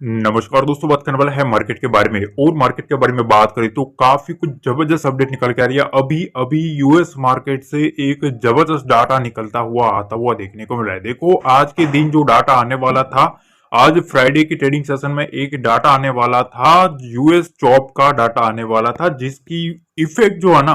नमस्कार दोस्तों, बात करने वाला है मार्केट के बारे में। और मार्केट के बारे में बात करें तो काफी कुछ जबरदस्त अपडेट निकल के आ रही है। अभी अभी यूएस मार्केट से एक जबरदस्त डाटा निकलता हुआ आता हुआ देखने को मिला है। देखो, आज के दिन जो डाटा आने वाला था, आज फ्राइडे की ट्रेडिंग सेशन में एक डाटा आने वाला था, यूएस जॉब का डाटा आने वाला था, जिसकी इफेक्ट जो है ना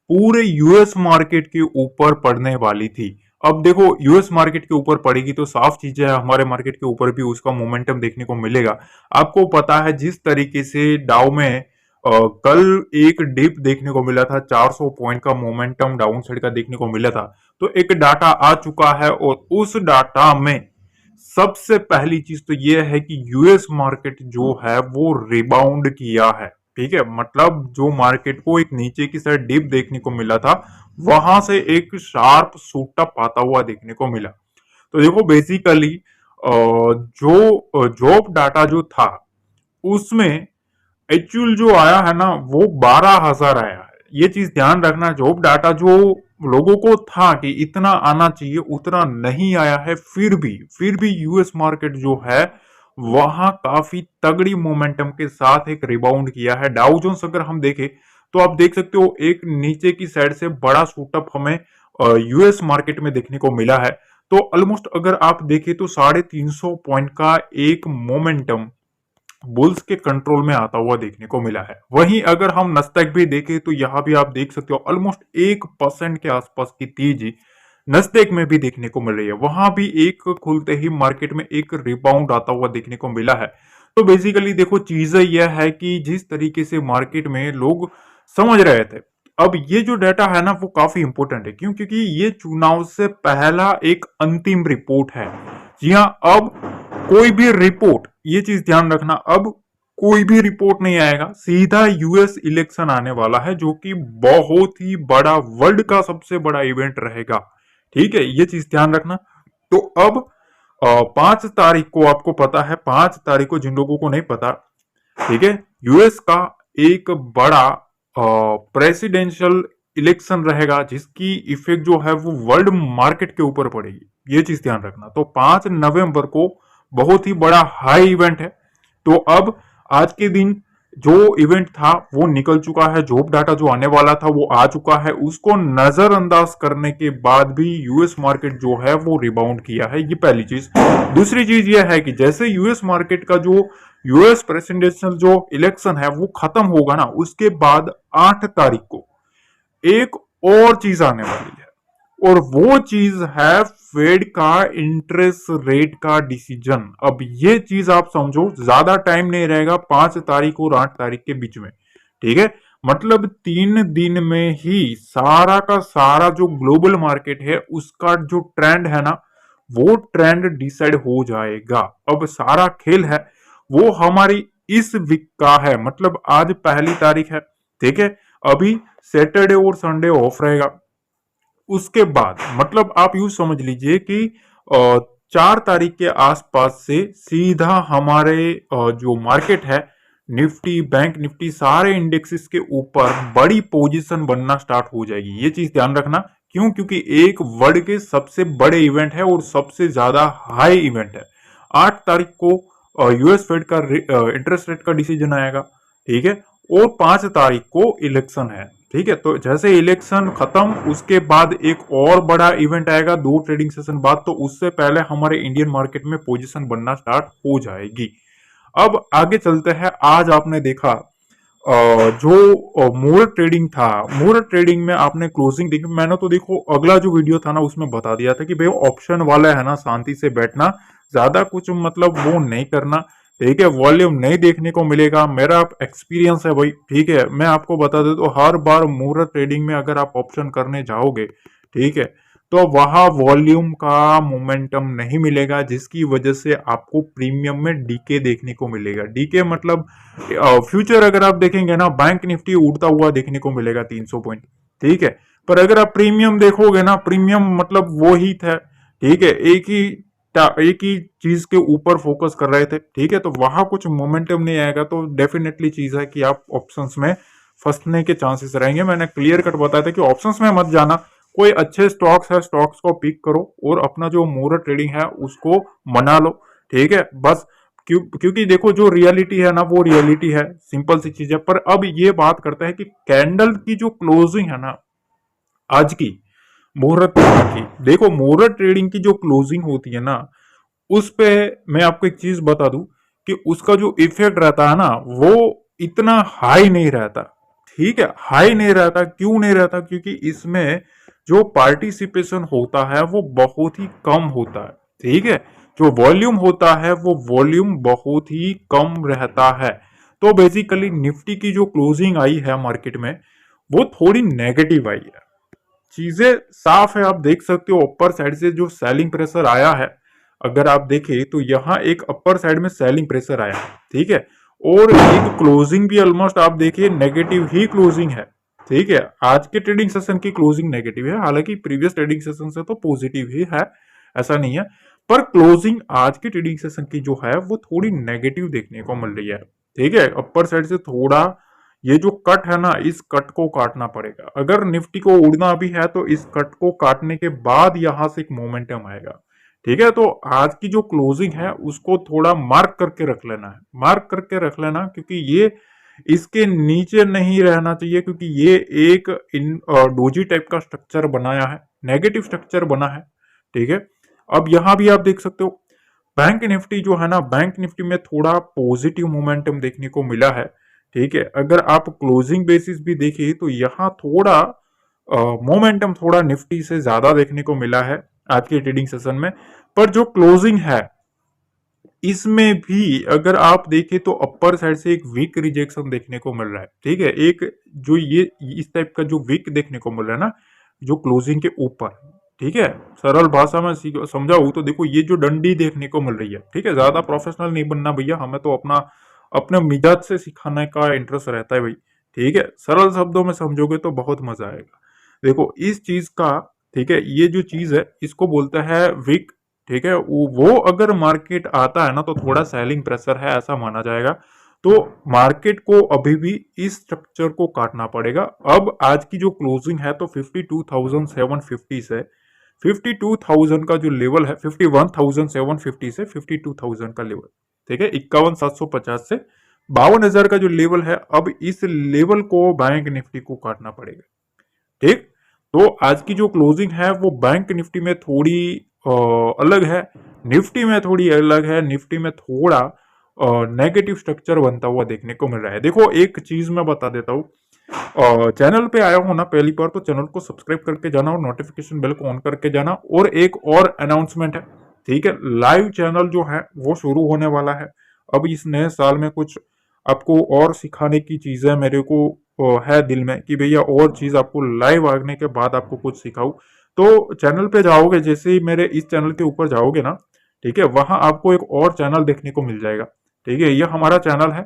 पूरे यूएस मार्केट के ऊपर पड़ने वाली थी। अब देखो, यूएस मार्केट के ऊपर पड़ेगी तो साफ चीज है, हमारे मार्केट के ऊपर भी उसका मोमेंटम देखने को मिलेगा। आपको पता है जिस तरीके से डाउ में कल एक डिप देखने को मिला था, 400 पॉइंट का मोमेंटम डाउन साइड का देखने को मिला था। तो एक डाटा आ चुका है और उस डाटा में सबसे पहली चीज तो यह है कि यूएस मार्केट जो है वो रिबाउंड किया है। ठीक है, मतलब जो मार्केट को एक नीचे की साइड डिप देखने को मिला था, वहां से एक शार्प शूटअप आता हुआ देखने को मिला। तो देखो, बेसिकली जो जॉब डाटा जो था उसमें एक्चुअल जो आया है ना वो 12,000 आया है। ये चीज ध्यान रखना, जॉब डाटा जो लोगों को था कि इतना आना चाहिए उतना नहीं आया है। फिर भी यूएस मार्केट जो है वहां काफी तगड़ी मोमेंटम के साथ एक रिबाउंड किया है। डाउ जोन्स अगर हम देखें तो आप देख सकते हो एक नीचे की साइड से बड़ा शूटअप हमें यूएस मार्केट में देखने को मिला है। तो ऑलमोस्ट अगर आप देखें तो 350 पॉइंट का एक मोमेंटम बुल्स के कंट्रोल में आता हुआ देखने को मिला है। वहीं अगर हम नस्दैक भी देखें तो यहां भी आप देख सकते हो ऑलमोस्ट 1% के आसपास की तेजी नस्दैक में भी देखने को मिल रही है। वहां भी एक खुलते ही मार्केट में एक रिबाउंड आता हुआ देखने को मिला है। तो बेसिकली देखो, चीज यह है कि जिस तरीके से मार्केट में लोग समझ रहे थे, अब ये जो डाटा है ना वो काफी इंपॉर्टेंट है। क्यों? क्योंकि ये चुनाव से पहला एक अंतिम रिपोर्ट है। जी हाँ, अब कोई भी रिपोर्ट, ये चीज ध्यान रखना, अब कोई भी रिपोर्ट नहीं आएगा, सीधा यूएस इलेक्शन आने वाला है जो कि बहुत ही बड़ा, वर्ल्ड का सबसे बड़ा इवेंट रहेगा। ठीक है, ये चीज ध्यान रखना। तो अब 5 तारीख को, आपको पता है 5 तारीख को, जिन लोगों को नहीं पता, ठीक है, यूएस का एक बड़ा प्रेसिडेंशियल इलेक्शन रहेगा जिसकी इफेक्ट जो है वो वर्ल्ड मार्केट के ऊपर पड़ेगी। ये चीज ध्यान रखना। तो 5 नवंबर को बहुत ही बड़ा हाई इवेंट है। तो अब आज के दिन जो इवेंट था वो निकल चुका है, जॉब डाटा जो आने वाला था वो आ चुका है। उसको नजरअंदाज करने के बाद भी यूएस मार्केट जो है वो रिबाउंड किया है। ये पहली चीज। दूसरी चीज ये है कि जैसे यूएस मार्केट का जो यूएस प्रेसिडेंशियल जो इलेक्शन है वो खत्म होगा ना, उसके बाद 8 तारीख को एक और चीज आने वाली है, और वो चीज है फेड का इंटरेस्ट रेट का डिसीजन। अब ये चीज आप समझो, ज्यादा टाइम नहीं रहेगा, 5 तारीख और 8 तारीख के बीच में। ठीक है, मतलब 3 दिन में ही सारा का सारा जो ग्लोबल मार्केट है उसका जो ट्रेंड है ना वो ट्रेंड डिसाइड हो जाएगा। अब सारा खेल है वो हमारी इस वीक का है, मतलब आज 1 तारीख है। ठीक है, अभी सैटरडे और संडे ऑफ रहेगा। उसके बाद मतलब आप यूं समझ लीजिए कि 4 तारीख के आसपास से सीधा हमारे जो मार्केट है, निफ्टी, बैंक निफ्टी, सारे इंडेक्सेस के ऊपर बड़ी पोजीशन बनना स्टार्ट हो जाएगी। ये चीज ध्यान रखना। क्यों? क्योंकि एक वर्ल्ड के सबसे बड़े इवेंट है और सबसे ज्यादा हाई इवेंट है। 8 तारीख को यूएस फेड का इंटरेस्ट रेट का डिसीजन आएगा। ठीक है, और 5 तारीख को इलेक्शन है। ठीक है, तो जैसे इलेक्शन खत्म उसके बाद एक और बड़ा इवेंट आएगा 2 ट्रेडिंग सेशन बाद, तो उससे पहले हमारे इंडियन मार्केट में पोजीशन बनना स्टार्ट हो जाएगी। अब आगे चलते हैं। आज आपने देखा जो मोर ट्रेडिंग था, मोर ट्रेडिंग में आपने क्लोजिंग देखी। मैंने तो देखो अगला जो वीडियो था ना उसमें बता दिया था कि भाई ऑप्शन वाला है ना, शांति से बैठना, ज्यादा कुछ मतलब वो नहीं करना। ठीक है, वॉल्यूम नहीं देखने को मिलेगा, मेरा एक्सपीरियंस है भाई। ठीक है, मैं आपको बता देता हूँ, हर बार मुहूर्त ट्रेडिंग में अगर आप ऑप्शन करने जाओगे, ठीक है, तो वहां वॉल्यूम का मोमेंटम नहीं मिलेगा, जिसकी वजह से आपको प्रीमियम में डीके देखने को मिलेगा। डीके मतलब फ्यूचर अगर आप देखेंगे ना, बैंक निफ्टी उड़ता हुआ देखने को मिलेगा 300 पॉइंट। ठीक है, पर अगर आप प्रीमियम देखोगे ना, प्रीमियम मतलब वो ही था। ठीक है, एक ही चीज के ऊपर फोकस कर रहे थे। ठीक है, तो वहां कुछ मोमेंटम नहीं आएगा, तो डेफिनेटली चीज है कि आप ऑप्शंस में फंसने के चांसेस रहेंगे। मैंने क्लियर कट बताया था कि ऑप्शंस में मत जाना, कोई अच्छे स्टॉक्स है स्टॉक्स को पिक करो और अपना जो मुहूर्त ट्रेडिंग है उसको मना लो। ठीक है, बस क्योंकि देखो जो रियलिटी है ना वो रियलिटी है, सिंपल सी चीज है। पर अब ये बात करते हैं कि कैंडल की जो क्लोजिंग है ना आज की मुहूर्त ट्रेडिंग की, देखो मुहूर्त ट्रेडिंग की जो क्लोजिंग होती है ना उस पे मैं आपको एक चीज बता दूं कि उसका जो इफेक्ट रहता है ना वो इतना हाई नहीं रहता। ठीक है, हाई नहीं रहता, क्यों नहीं रहता? क्योंकि इसमें जो पार्टिसिपेशन होता है वो बहुत ही कम होता है। ठीक है, जो वॉल्यूम होता है वो वॉल्यूम बहुत ही कम रहता है। तो बेसिकली निफ्टी की जो क्लोजिंग आई है मार्केट में वो थोड़ी नेगेटिव आई है। चीजें साफ है, आप देख सकते हो अपर साइड से जो सेलिंग प्रेशर आया है, अगर आप देखें तो यहाँ एक अपर साइड में सेलिंग प्रेशर आया है। ठीक है, और एक क्लोजिंग भी ऑलमोस्ट आप देखिए नेगेटिव ही क्लोजिंग है। ठीक है, आज के ट्रेडिंग सेशन की क्लोजिंग नेगेटिव है, हालांकि प्रीवियस ट्रेडिंग सेशन से तो पॉजिटिव ही है, ऐसा नहीं है। पर क्लोजिंग आज की ट्रेडिंग सेशन की जो है वो थोड़ी नेगेटिव देखने को मिल रही है। ठीक है, अपर साइड से थोड़ा ये जो कट है ना इस कट को काटना पड़ेगा। अगर निफ्टी को उड़ना भी है तो इस कट को काटने के बाद यहां से एक मोमेंटम आएगा। ठीक है, तो आज की जो क्लोजिंग है उसको थोड़ा मार्क करके रख लेना है, मार्क करके रख लेना, क्योंकि ये इसके नीचे नहीं रहना चाहिए, क्योंकि ये एक इन डोजी टाइप का स्ट्रक्चर बनाया है, नेगेटिव स्ट्रक्चर बना है। ठीक है, अब यहां भी आप देख सकते हो बैंक निफ्टी जो है ना, बैंक निफ्टी में थोड़ा पॉजिटिव मोमेंटम देखने को मिला है। ठीक है, अगर आप क्लोजिंग बेसिस भी देखिए तो यहाँ थोड़ा मोमेंटम थोड़ा निफ्टी से ज्यादा देखने को मिला है आज के ट्रेडिंग सेशन में। पर जो क्लोजिंग है इसमें भी अगर आप देखें तो अपर साइड से एक वीक रिजेक्शन देखने को मिल रहा है। ठीक है, एक जो ये इस टाइप का जो वीक देखने को मिल रहा है ना जो क्लोजिंग के ऊपर। ठीक है, सरल भाषा में समझाऊं तो देखो ये जो डंडी देखने को मिल रही है। ठीक है, ज्यादा प्रोफेशनल नहीं बनना भैया, हमें तो अपना अपने मिजाज से सिखाने का इंटरेस्ट रहता है भाई। ठीक है, सरल शब्दों में समझोगे तो बहुत मजा आएगा। देखो इस चीज का, ठीक है, ये जो चीज है इसको बोलते हैं विक। ठीक है, वो अगर मार्केट आता है ना तो थोड़ा सेलिंग प्रेशर है ऐसा माना जाएगा। तो मार्केट को अभी भी इस स्ट्रक्चर को काटना पड़ेगा। अब आज की जो क्लोजिंग है तो 52,750 से 52,000 का जो लेवल है, 51,750 से 52,000 का लेवल। ठीक है, 51,750 से 52,000 का जो लेवल है, अब इस लेवल को बैंक निफ्टी को काटना पड़ेगा। ठीक, तो आज की जो क्लोजिंग है वो बैंक निफ्टी में थोड़ी अलग है, निफ्टी में थोड़ी अलग है। निफ्टी में थोड़ा नेगेटिव स्ट्रक्चर बनता हुआ देखने को मिल रहा है। देखो एक चीज मैं बता देता हूँ, चैनल पे आया हो ना पहली बार तो चैनल को सब्सक्राइब करके जाना और नोटिफिकेशन बेल को ऑन करके जाना। और एक और अनाउंसमेंट है, ठीक है, लाइव चैनल जो है वो शुरू होने वाला है। अब इस नए साल में कुछ आपको और सिखाने की चीजें मेरे को है दिल में कि भैया और चीज आपको लाइव आने के बाद आपको कुछ सिखाऊं। तो चैनल पे जाओगे, जैसे ही मेरे इस चैनल के ऊपर जाओगे ना, ठीक है, वहां आपको एक और चैनल देखने को मिल जाएगा। ठीक है, यह हमारा चैनल है।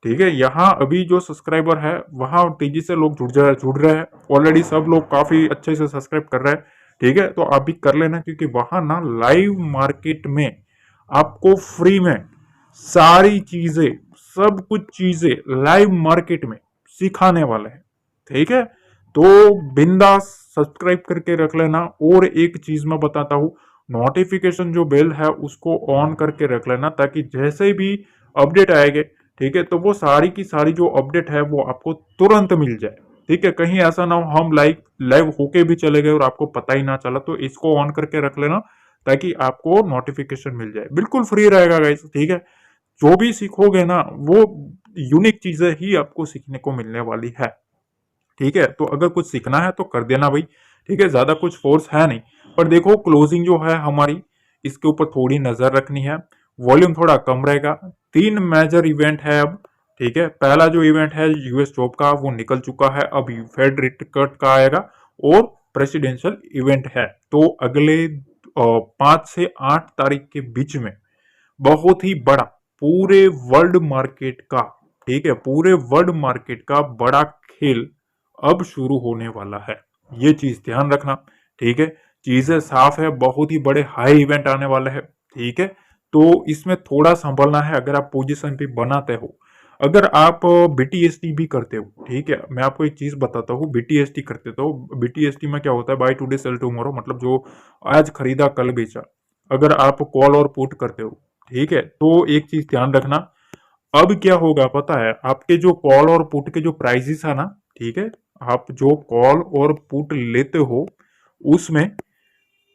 ठीक है, यहाँ अभी जो सब्सक्राइबर है वहां तेजी से लोग जुड़ रहे हैं, ऑलरेडी सब लोग काफी अच्छे से सब्सक्राइब कर रहे हैं। ठीक है, तो आप भी कर लेना, क्योंकि वहां ना लाइव मार्केट में आपको फ्री में सारी चीजें, सब कुछ चीजें लाइव मार्केट में सिखाने वाले हैं। ठीक है, तो बिंदास सब्सक्राइब करके रख लेना। और एक चीज मैं बताता हूँ, नोटिफिकेशन जो बेल है उसको ऑन करके रख लेना, ताकि जैसे भी अपडेट आएंगे, ठीक है, तो वो सारी की सारी जो अपडेट है वो आपको तुरंत मिल जाए। ठीक है, कहीं ऐसा ना हो हम लाइव लाइव होके भी चले गए और आपको पता ही ना चला। तो इसको ऑन करके रख लेना ताकि आपको नोटिफिकेशन मिल जाए, बिल्कुल फ्री रहेगा गाइस। ठीक है, जो भी सीखोगे ना वो यूनिक चीजें ही आपको सीखने को मिलने वाली है। ठीक है, तो अगर कुछ सीखना है तो कर देना भाई। ठीक है, ज्यादा कुछ फोर्स है नहीं। पर देखो क्लोजिंग जो है हमारी, इसके ऊपर थोड़ी नजर रखनी है। वॉल्यूम थोड़ा कम रहेगा। 3 मेजर इवेंट है अब। ठीक है, पहला जो इवेंट है यूएस जॉब का वो निकल चुका है, अब फेड रेट कट का आएगा और प्रेसिडेंशियल इवेंट है। तो अगले 5 से 8 तारीख के बीच में बहुत ही बड़ा पूरे वर्ल्ड मार्केट का, ठीक है, पूरे वर्ल्ड मार्केट का बड़ा खेल अब शुरू होने वाला है। ये चीज ध्यान रखना। ठीक है, चीजें साफ है, बहुत ही बड़े हाई इवेंट आने वाले हैं। ठीक है, तो इसमें थोड़ा संभलना है अगर आप पोजीशन भी बनाते हो। अगर आप बीटीएसटी भी करते हो, ठीक है, मैं आपको एक चीज बताता हूँ, बीटीएसटी करते तो बीटीएसटी में क्या होता है, बाय टुडे सेल टुमारो, मतलब जो आज खरीदा कल बेचा। अगर आप कॉल और पुट करते हो, ठीक है, तो एक चीज ध्यान रखना। अब क्या होगा पता है, आपके जो कॉल और पुट के जो प्राइसेस है ना, ठीक है, आप जो कॉल और पुट लेते हो उसमें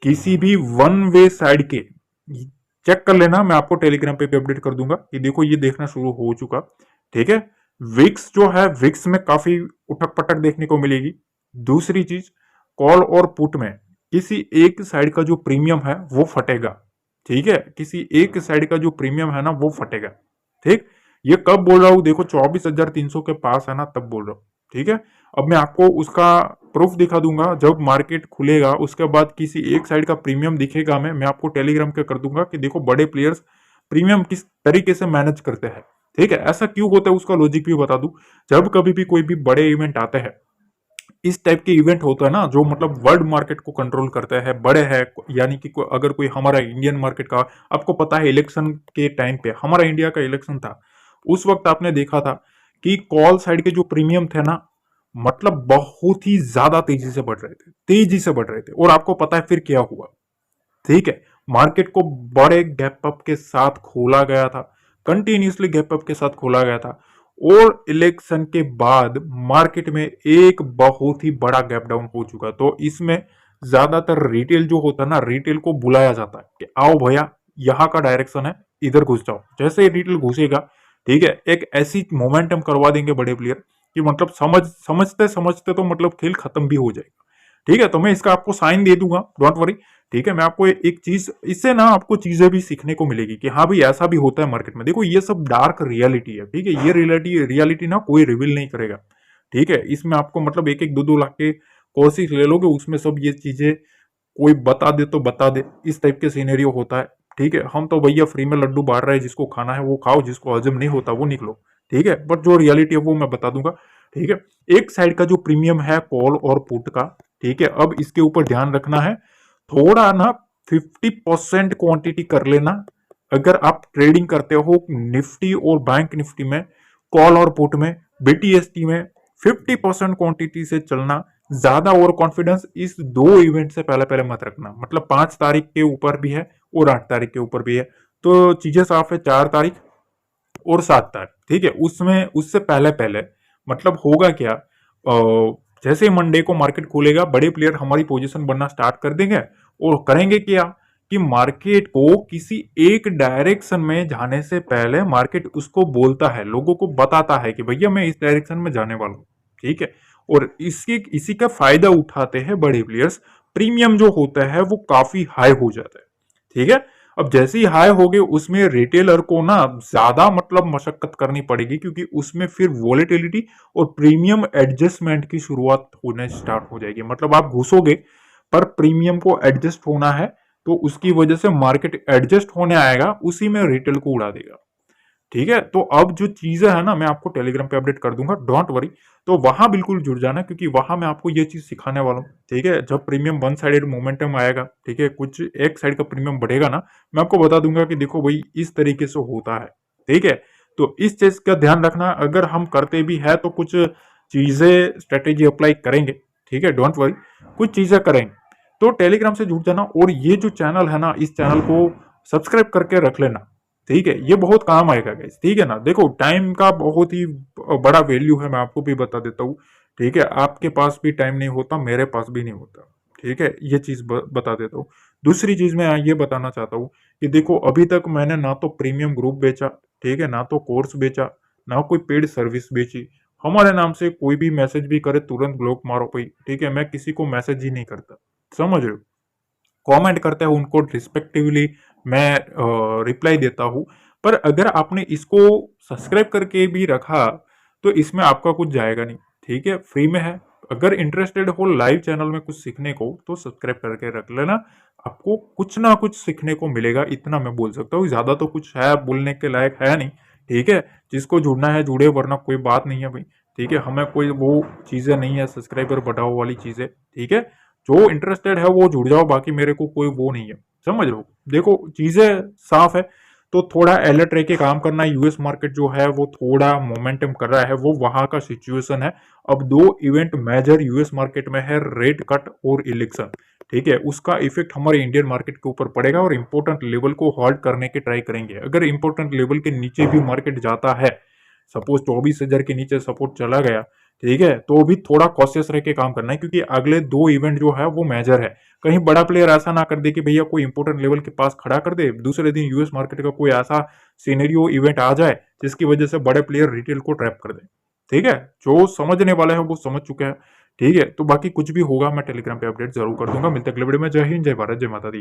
किसी भी वन वे साइड के चेक कर लेना, मैं आपको टेलीग्राम पे भी अपडेट कर दूंगा कि देखो ये देखना शुरू हो चुका। ठीक है, विक्स जो है, विक्स में काफी उठक पटक देखने को मिलेगी। दूसरी चीज, कॉल और पुट में किसी एक साइड का जो प्रीमियम है वो फटेगा। ठीक है, किसी एक साइड का जो प्रीमियम है ना वो फटेगा। ठीक, ये कब बोल रहा हूं, देखो 24,300 के पास है ना तब बोल रहा हूं। ठीक है, अब मैं आपको उसका प्रूफ दिखा दूंगा जब मार्केट खुलेगा, उसके बाद किसी एक साइड का प्रीमियम दिखेगा, मैं आपको टेलीग्राम पे कर दूंगा कि देखो बड़े प्लेयर्स प्रीमियम किस तरीके से मैनेज करते हैं। ठीक है, ऐसा क्यों होता है उसका लॉजिक भी बता दूं। जब कभी भी कोई भी बड़े इवेंट आते हैं, इस टाइप के इवेंट होता है ना जो मतलब वर्ल्ड मार्केट को कंट्रोल करते हैं, बड़े है, यानी कि अगर कोई हमारा इंडियन मार्केट का, आपको पता है इलेक्शन के टाइम पे हमारा इंडिया का इलेक्शन था, उस वक्त आपने देखा था कि कॉल साइड के जो प्रीमियम थे ना, मतलब बहुत ही ज्यादा तेजी से बढ़ रहे थे, तेजी से बढ़ रहे थे। और आपको पता है फिर क्या हुआ। ठीक है, मार्केट को बड़े गैप अप के साथ खोला गया था, कंटिन्यूसली गैप अप के साथ खोला गया था। और इलेक्शन के बाद मार्केट में एक बहुत ही बड़ा गैप डाउन हो चुका। तो इसमें ज्यादातर रिटेल जो होता है ना, रिटेल को बुलाया जाता है कि आओ भैया, यहाँ का डायरेक्शन है, इधर घुस जाओ। जैसे ही रिटेल घुसेगा, ठीक है, एक ऐसी मोमेंटम करवा देंगे बड़े प्लेयर कि मतलब समझते समझते तो मतलब खेल खत्म भी हो जाएगा। ठीक है, तो मैं इसका आपको साइन दे दूंगा, डोंट वरी। ठीक है, मैं आपको एक चीज इससे ना आपको चीजें भी सीखने को मिलेगी कि हाँ भाई ऐसा भी होता है मार्केट में। देखो ये सब डार्क रियलिटी है। ठीक है, ये रियलिटी रियलिटी ना कोई रिवील नहीं करेगा। ठीक है, इसमें आपको मतलब एक एक दो लाख के कोर्सेज ले लोगे, उसमें सब ये चीजें कोई बता दे तो बता दे, इस टाइप के सिनेरियो होता है। ठीक है, हम तो भैया फ्री में लड्डू बांट रहे हैं, जिसको खाना है वो खाओ, जिसको हजम नहीं होता वो निकलो। ठीक है, बट जो रियलिटी है वो मैं बता दूंगा। ठीक है, एक साइड का जो प्रीमियम है कॉल और पुट का, ठीक है, अब इसके ऊपर ध्यान रखना है, थोड़ा ना 50% क्वांटिटी कर लेना। अगर आप ट्रेडिंग करते हो निफ्टी और बैंक निफ्टी में, कॉल और पुट में, बीटीएसटी में 50% क्वांटिटी से चलना। ज्यादा ओवर कॉन्फिडेंस इस दो इवेंट से पहले पहले मत रखना। मतलब 5 तारीख के ऊपर भी है और 8 तारीख के ऊपर भी है, तो चीजें साफ है। 4 तारीख और 7 तारीख, ठीक है, उसमें उससे पहले पहले मतलब होगा क्या, जैसे मंडे को मार्केट खुलेगा, बड़े प्लेयर हमारी पोजीशन बनना स्टार्ट कर देंगे और करेंगे क्या कि मार्केट को किसी एक डायरेक्शन में जाने से पहले मार्केट उसको बोलता है, लोगों को बताता है कि भैया मैं इस डायरेक्शन में जाने वाला हूं। ठीक है, और इसी का फायदा उठाते हैं बड़े प्लेयर्स। प्रीमियम जो होता है वो काफी हाई हो जाता है। ठीक है, अब जैसे ही हाई हो गए उसमें रिटेलर को ना ज्यादा मतलब मशक्कत करनी पड़ेगी, क्योंकि उसमें फिर वॉलेटिलिटी और प्रीमियम एडजस्टमेंट की शुरुआत होने स्टार्ट हो जाएगी। मतलब आप घुसोगे पर प्रीमियम को एडजस्ट होना है, तो उसकी वजह से मार्केट एडजस्ट होने आएगा, उसी में रिटेल को उड़ा देगा। ठीक है, तो अब जो चीजें है ना मैं आपको टेलीग्राम पे अपडेट कर दूंगा, डोंट वरी। तो वहां बिल्कुल जुड़ जाना, क्योंकि वहां मैं आपको ये चीज सिखाने वाला हूँ। ठीक है, जब प्रीमियम वन साइडेड मोमेंटम आएगा, ठीक है, कुछ एक साइड का प्रीमियम बढ़ेगा ना, मैं आपको बता दूंगा कि देखो भाई इस तरीके से होता है। ठीक है, तो इस चीज का ध्यान रखना। अगर हम करते भी है तो कुछ चीजें स्ट्रेटेजी अप्लाई करेंगे। ठीक है, डोंट वरी, कुछ चीजें करेंगे। तो टेलीग्राम से जुड़ जाना, और ये जो चैनल है ना, इस चैनल को सब्सक्राइब करके रख लेना। ठीक है, ये बहुत काम आएगा गाइस। ठीक है ना, देखो टाइम का बहुत ही बड़ा वैल्यू है, मैं आपको भी बता देता हूँ। ठीक है, आपके पास भी टाइम नहीं होता, मेरे पास भी नहीं होता। ठीक है, ये चीज बता देता हूँ। दूसरी चीज मैं ये बताना चाहता हूँ कि देखो अभी तक मैंने ना तो प्रीमियम ग्रुप बेचा, ठीक है, ना तो कोर्स बेचा, ना कोई पेड सर्विस बेची। हमारे नाम से कोई भी मैसेज भी करे तुरंत ब्लॉक मारो भाई। ठीक है, मैं किसी को मैसेज ही नहीं करता, समझ रहे हो। कमेंट करते हैं उनको रिस्पेक्टिवली मैं रिप्लाई देता हूं। पर अगर आपने इसको सब्सक्राइब करके भी रखा तो इसमें आपका कुछ जाएगा नहीं। ठीक है, फ्री में है। अगर इंटरेस्टेड हो लाइव चैनल में कुछ सीखने को तो सब्सक्राइब करके रख लेना, आपको कुछ ना कुछ सीखने को मिलेगा, इतना मैं बोल सकता हूँ। ज्यादा तो कुछ है बोलने के लायक है नहीं। ठीक है, जिसको जुड़ना है जुड़े, वरना कोई बात नहीं है भाई। ठीक है, हमें कोई वो चीजें नहीं है सब्सक्राइबर बढ़ाओ वाली चीजें। ठीक है, जो इंटरेस्टेड है वो जुड़ जाओ, बाकी मेरे को कोई वो नहीं है, समझ लो। देखो चीजें साफ है, तो थोड़ा अलर्ट रह के काम करना। यूएस मार्केट जो है वो थोड़ा मोमेंटम कर रहा है, वो वहां का सिचुएशन है। अब दो इवेंट मेजर यूएस मार्केट में है, रेट कट और इलेक्शन। ठीक है, उसका इफेक्ट हमारे इंडियन मार्केट के ऊपर पड़ेगा और इंपॉर्टेंट लेवल को होल्ड करने के ट्राई करेंगे। अगर इंपॉर्टेंट लेवल के नीचे भी मार्केट जाता है, सपोज 24,000 के नीचे सपोर्ट चला गया, ठीक है, तो भी थोड़ा कॉशियस रह के काम करना है, क्योंकि अगले 2 इवेंट जो है वो मेजर है। कहीं बड़ा प्लेयर ऐसा ना कर दे कि भैया कोई इंपॉर्टेंट लेवल के पास खड़ा कर दे, दूसरे दिन यूएस मार्केट का कोई ऐसा सिनेरियो इवेंट आ जाए जिसकी वजह से बड़े प्लेयर रिटेल को ट्रैप कर दे। ठीक है, जो समझने वाला है वो समझ चुका है। ठीक है, तो बाकी कुछ भी होगा मैं टेलीग्राम पे अपडेट जरूर कर दूंगा। मिलते हैं अगले वीडियो में। जय हिंद, जय भारत, जय माता दी।